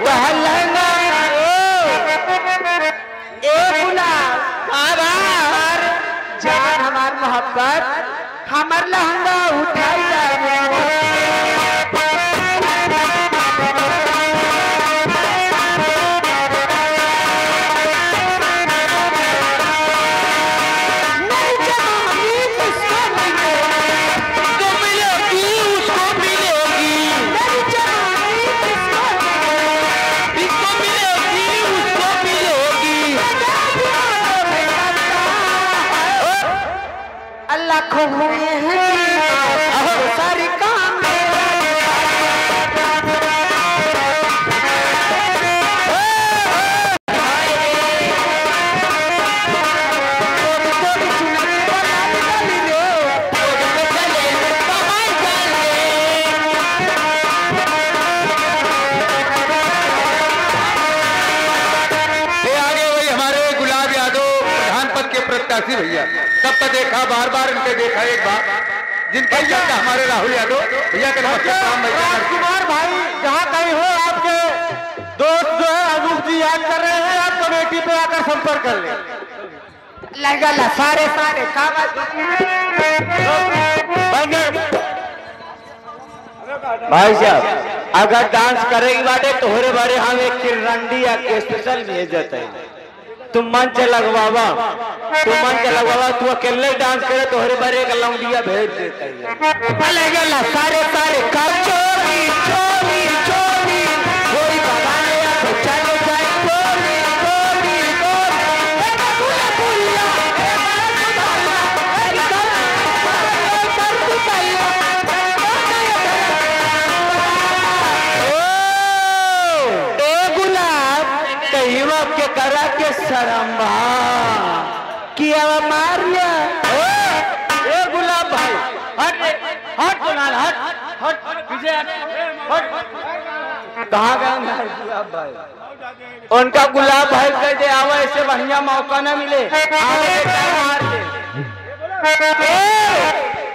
लहंगा जान हमार मोहब्बत हमार लहंगा उठाई लाखों हुए हैं सारी काम प्रत्याशी भैया तब तक देखा बार बार इनके देखा एक बार जिनका हमारे राहुल यादव भैया के राजकुमार भाई जहाँ कहीं हो आपके दोस्त जो है अनूप जी याद कर रहे हैं आप कमेटी पे आकर संपर्क कर ले लगा सारे भाई साहब अगर डांस करेगी बाटे तोहरे बारे हम एक किरंडी या के स्पेशल भेजत है तुम मंच लगवावा तू अकेले डांस करे तोहरे बारे एक लौंडिया भेज देता है सारे कर चोरी चोरी चोरी कोई बगाने या तो चले जाए चोरी चोरी के करा के शरम्बा किया मार लिया ए गुलाब भाई हट हट पीछे हट कहाँ गए गुलाब भाई उनका गुलाब भाई कह दे आवा ऐसे बढ़िया मौका न मिले मार दे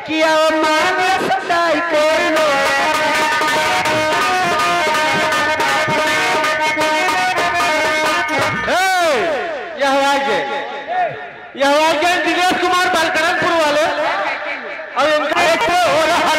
किया मार सदाई को यह दिनेश कुमार बालकरनपुर वाले और इनका एक हो रहा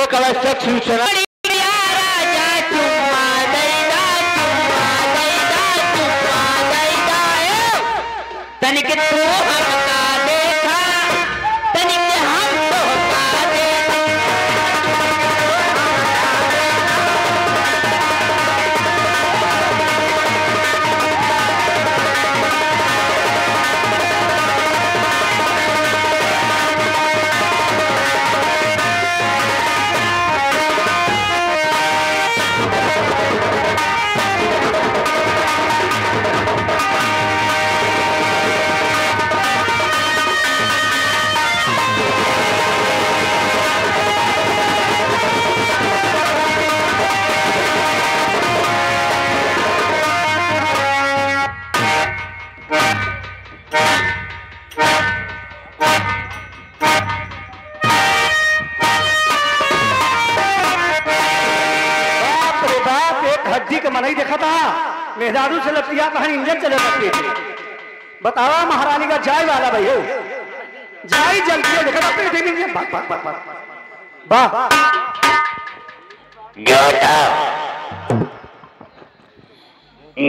एक आवश्यक सूचना तनिक मेहरारू से लतिया कहानी इंजन चले सकते थे। बतावा महारानी का जाय वाला भाई हो जाई जल्दी है देखा पेट में भाग भाग भाग भाग वाह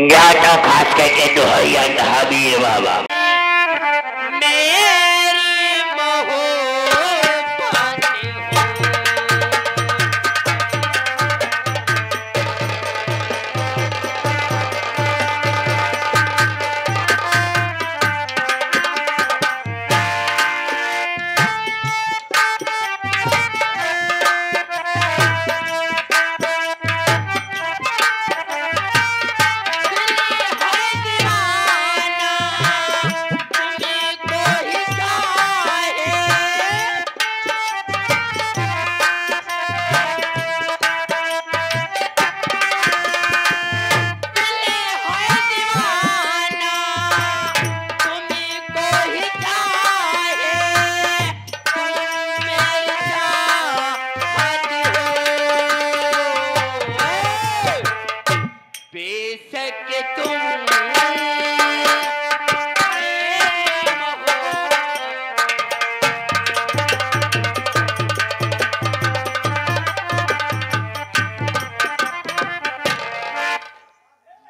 गाता खास करके दोहैया हबीर बाबा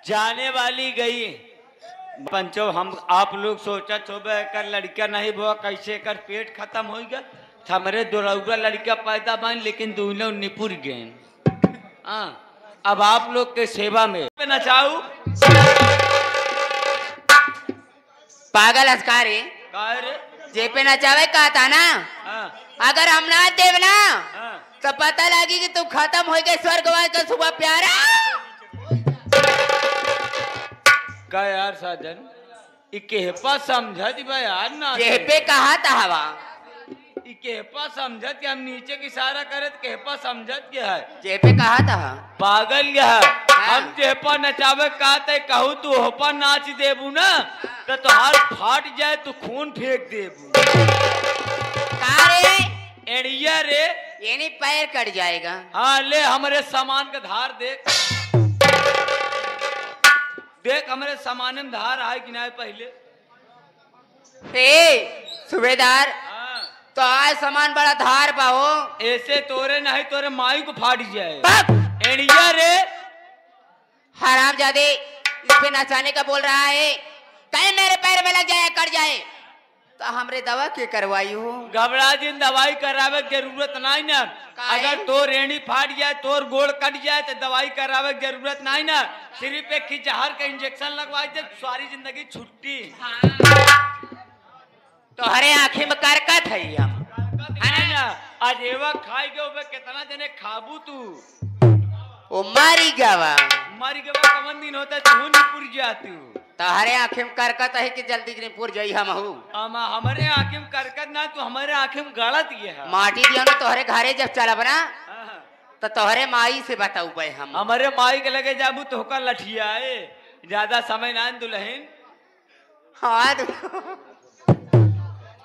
जाने वाली गई पंचो। हम आप लोग सोचा सुबह कर लड़का नहीं हुआ कैसे कर पेट खत्म हो गया। हमारे दोरौरा लड़का पैदा बन लेकिन दोनों निपुर गए। हाँ अब आप लोग के सेवा में नचाऊ पागल अस्कारी जे पे नचावे कहा था ना। अगर हम ना देव ना तो पता लगी कि तू खत्म हो गए स्वर्गवास का सुबह प्यारा। का यार साजन इकेपा समझत यार ना जेपे कहा था हवा इकेपा समझत कि हम नीचे की इशारा करे तो केपा समझत क्या है। जेपे कहा था पागल है। हम जेपा नचावे कहते कहू तू होपा नाच देबू ना तो तुहार फाट जाए तू खून फेंक देबू। रे एड़िया रे ये नहीं पैर कट जाएगा। हाँ ले हमारे सामान का धार देख देख हमारे सामान में धार आए कि नहीं पहले। सूबेदार तो आज सामान बड़ा धार पाओ ऐसे तोरे नहीं तोरे माई को फाट जाए। एड़िया रे हरामजादे इस पे नचाने का बोल रहा है। कहीं मेरे पैर में लग जाए कट जाए तो हमरे दवा के करवाई हो। घबरा दिन दवाई करावे की जरूरत नहीं ना। अगर तो रेणी फाट जाए तोर गोड़ कट जाए तो दवाई करावे की जरूरत नहीं ना। सिर्फ एक खिचहर का इंजेक्शन लगवाई दे सारी जिंदगी छुट्टी। तो हरे आंखें में करकत है है ना। आज एवा खाई के ऊपर कितना जने खाबू तू वो मारी गवा कमन दिन होता तू नहीं पुर जा तू। तो हरे आंखें में करकत है कि जल्दी नहीं पुर जाई हम हमारे आंखें में करकत ना तू हमारे आंखें में गलत ये है। माटी दिया ना तोहरे घरे जब चलब ना तो तोहरे माई से बताऊ भाई हम हमारे माई के लगे जाबू तो होकर लठिया है ज्यादा समय ना दुल्हन। हाँ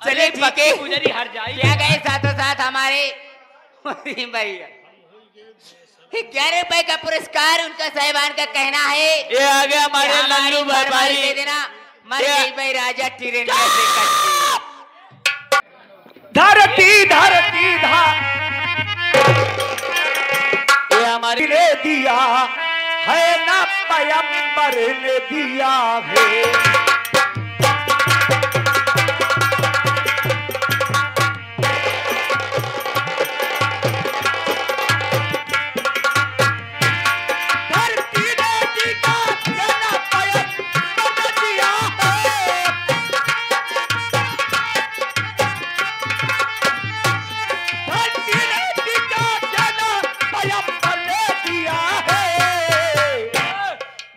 चलिए ठीक है गुजरी हर जाए क्या गए साथों साथ हमारे भैया 11 रुपए का पुरस्कार उनका साहिबान का कहना है। ये आ गया हमारे लल्लू भाई दे देना मर गई भाई राजा टिरेन से धरती धरती ये हमारी ने दिया है ना पैगंबर ने दिया है।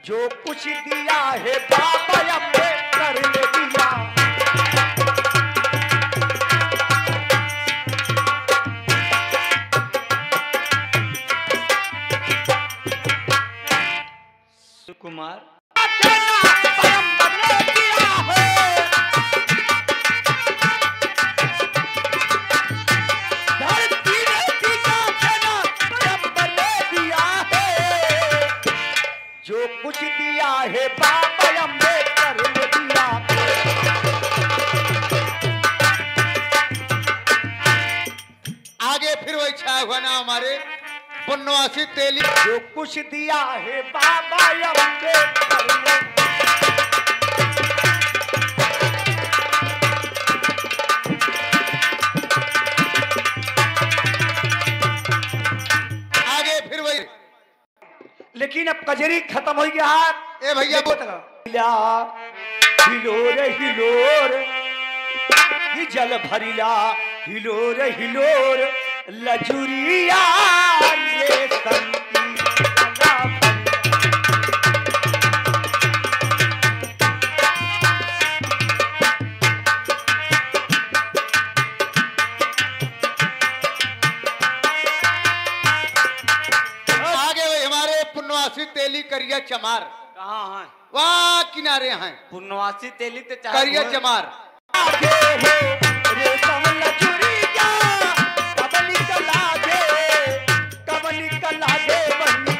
जो कुछ दिया है बाबा अम्बेडकर ने दिया। कुमार जो कुछ दिया है हमारे पुण्यवासी तेली। जो कुछ दिया है बाबा अम्बेडकर ने, आगे फिर वही। लेकिन अब कजरी खत्म हो गया। ए भैया हिलोर हिलोर ही जल भरिला, हिलोर हिलोर लजुरिया ये संती आगे वही हमारे पुण्यवासी तेली करिया चमार। कहाँ है? वहाँ किनारे हैं पुण्यवासी तेली ते करिया चमार। आगे हो रेशम लजुरिया, कब निकल आगे, कब निकल आगे बहनी।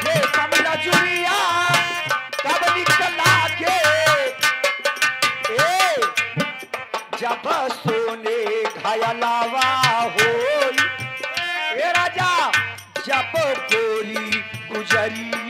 रेशम लजुरिया, कब निकल आगे। ए जब सोने घायलावा होई, ए राजा जब गोरी गुजरी